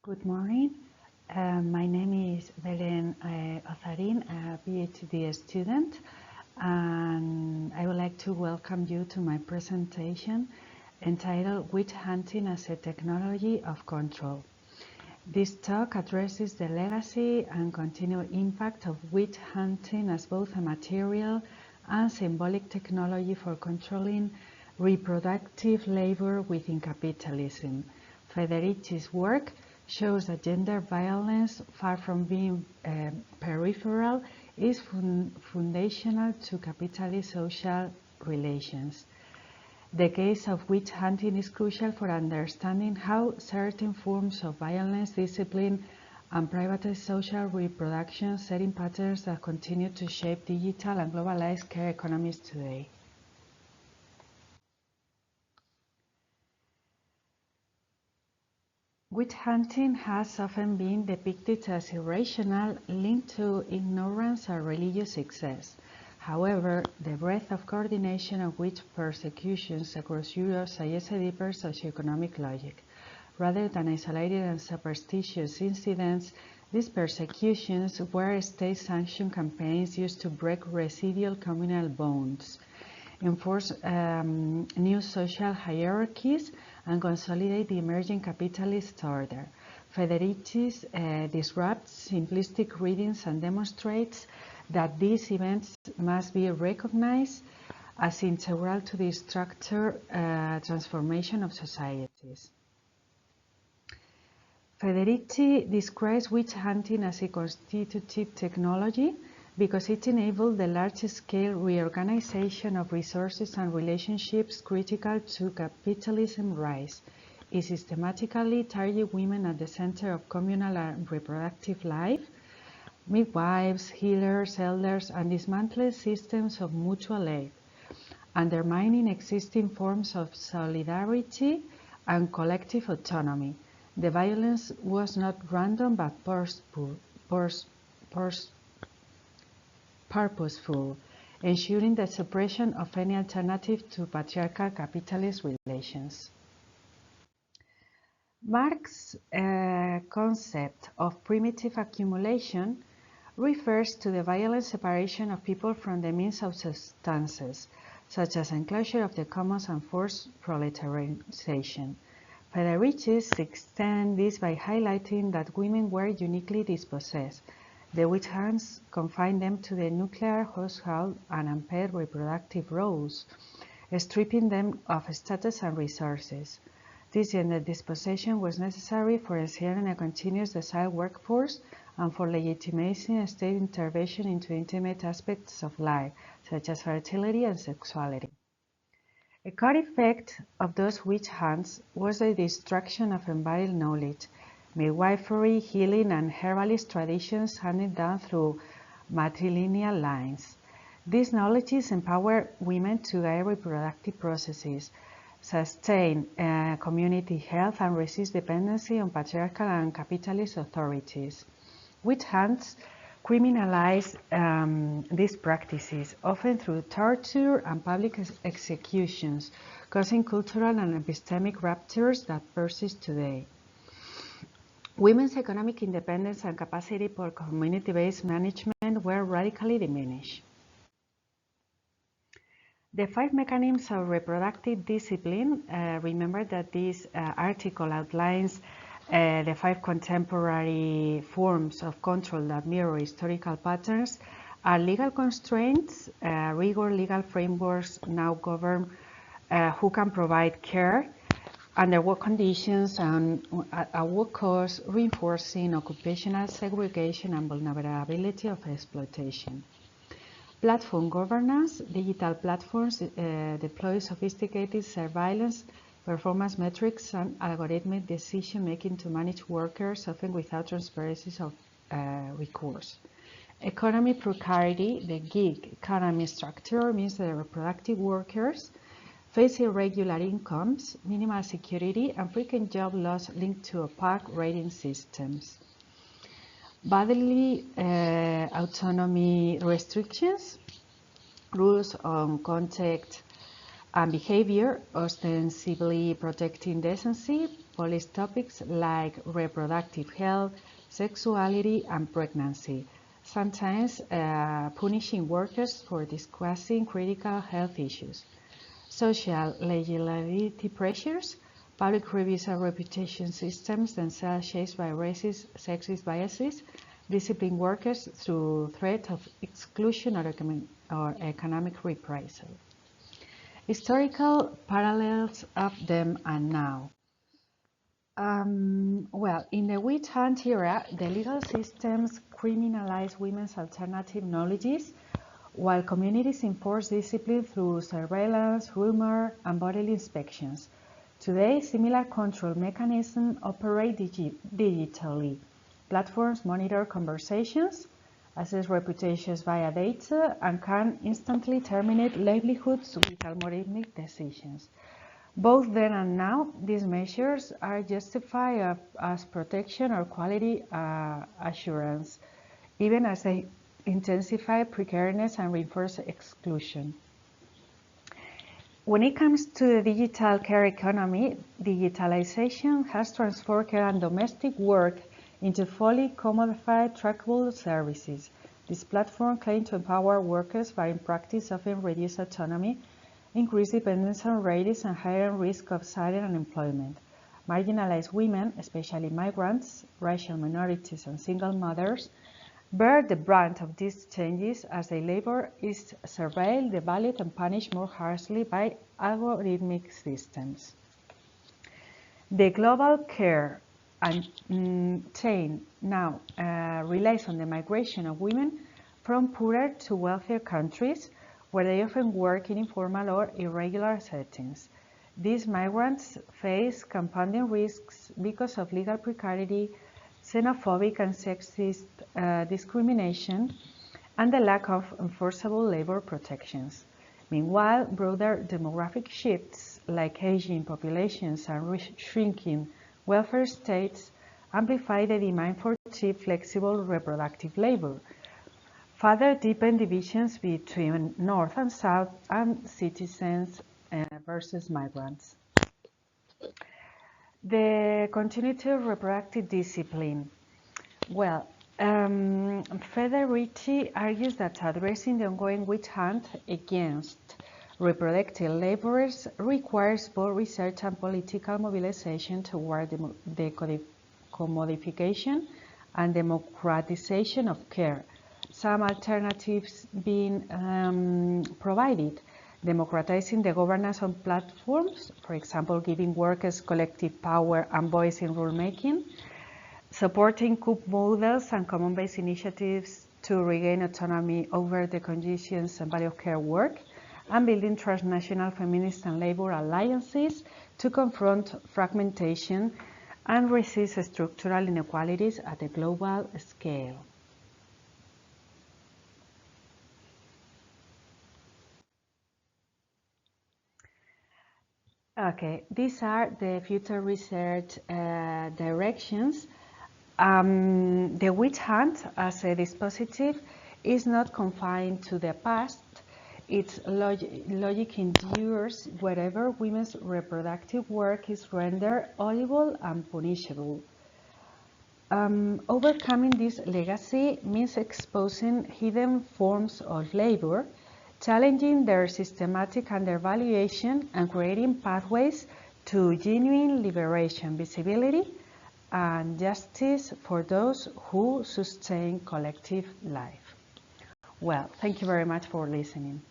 Good morning. My name is Belén Ozarín, a PhD student, and I would like to welcome you to my presentation entitled Witch Hunting as a Technology of Control. This talk addresses the legacy and continued impact of witch hunting as both a material and symbolic technology for controlling reproductive labor within capitalism. Federici's work shows that gender violence, far from being peripheral, is foundational to capitalist social relations. The case of witch hunting is crucial for understanding how certain forms of violence, discipline, and privatized social reproduction set in patterns that continue to shape digital and globalized care economies today. Witch hunting has often been depicted as irrational, linked to ignorance or religious excess. However, the breadth of coordination of witch persecutions across Europe suggests a deeper socioeconomic logic. Rather than isolated and superstitious incidents, these persecutions were state-sanctioned campaigns used to break residual communal bonds, enforce new social hierarchies, and consolidate the emerging capitalist order. Federici disrupts simplistic readings and demonstrates that these events must be recognized as integral to the structural transformation of societies. Federici describes witch hunting as a constitutive technology because it enabled the large-scale reorganization of resources and relationships critical to capitalism's rise. It systematically targeted women at the center of communal and reproductive life, midwives, healers, elders, and dismantled systems of mutual aid, undermining existing forms of solidarity and collective autonomy. The violence was not random but purposeful, ensuring the suppression of any alternative to patriarchal capitalist relations. Marx's concept of primitive accumulation refers to the violent separation of people from the means of substances, such as enclosure of the commons and forced proletarialization. Federici extends this by highlighting that women were uniquely dispossessed. The witch hunts confined them to the nuclear household and unpaid reproductive roles, stripping them of status and resources. This gender dispossession was necessary for ensuring a continuous docile workforce and for legitimizing state intervention into intimate aspects of life, such as fertility and sexuality. A core effect of those witch hunts was the destruction of embodied knowledge, midwifery, healing, and herbalist traditions handed down through matrilineal lines. These knowledges empower women to guide reproductive processes, sustain community health, and resist dependency on patriarchal and capitalist authorities. Witch hunts criminalize these practices, often through torture and public executions, causing cultural and epistemic ruptures that persist today. Women's economic independence and capacity for community-based management were radically diminished. The 5 mechanisms of reproductive discipline, remember that this article outlines the 5 contemporary forms of control that mirror historical patterns, are legal constraints, rigor legal frameworks now govern who can provide care, under what conditions and at what cost, reinforcing occupational segregation and vulnerability of exploitation. Platform governance. Digital platforms deploy sophisticated surveillance, performance metrics, and algorithmic decision-making to manage workers, often without transparency of recourse. Economy precarity. The gig economy structure means that reproductive workers face irregular incomes, minimal security, and frequent job loss linked to opaque rating systems. Bodily autonomy restrictions, rules on contact and behavior, ostensibly protecting decency, police topics like reproductive health, sexuality, and pregnancy, sometimes punishing workers for discussing critical health issues. Social legislative pressures, public reviews of reputation systems themselves shaped by racist, sexist biases, discipline workers through threat of exclusion or economic reprisal. Historical parallels of them and now. Well, in the witch hunt era, the legal systems criminalized women's alternative knowledges, while communities enforce discipline through surveillance, rumor, and bodily inspections. Today, similar control mechanisms operate digitally. Platforms monitor conversations, assess reputations via data, and can instantly terminate livelihoods with algorithmic decisions. Both then and now, these measures are justified as protection or quality assurance, even as they intensify precariousness and reinforce exclusion. When it comes to the digital care economy, digitalization has transformed care and domestic work into fully commodified, trackable services. This platform claims to empower workers, but in practice often reduce autonomy, increase dependence on wages, and higher risk of silent unemployment. Marginalized women, especially migrants, racial minorities, and single mothers, bear the brunt of these changes as their labor is surveilled, devalued, and punished more harshly by algorithmic systems. The global care chain now relies on the migration of women from poorer to wealthier countries, where they often work in informal or irregular settings. These migrants face compounding risks because of legal precarity, xenophobic and sexist discrimination, and the lack of enforceable labor protections. Meanwhile, broader demographic shifts like aging populations and shrinking welfare states amplify the demand for cheap, flexible reproductive labor, further deepen divisions between North and South and citizens versus migrants. The continuity of reproductive discipline. Well, Federici argues that addressing the ongoing witch hunt against reproductive laborers requires both research and political mobilization toward the commodification and democratization of care. Some alternatives being provided: democratizing the governance on platforms, for example, giving workers collective power and voice in rulemaking, supporting COOP models and common-based initiatives to regain autonomy over the conditions and value of care work, and building transnational feminist and labor alliances to confront fragmentation and resist structural inequalities at a global scale. Okay, these are the future research directions. The witch hunt as a dispositive is not confined to the past. Its logic endures wherever women's reproductive work is rendered audible and punishable. Overcoming this legacy means exposing hidden forms of labor, challenging their systematic undervaluation, and creating pathways to genuine liberation, visibility, and justice for those who sustain collective life. Well, thank you very much for listening.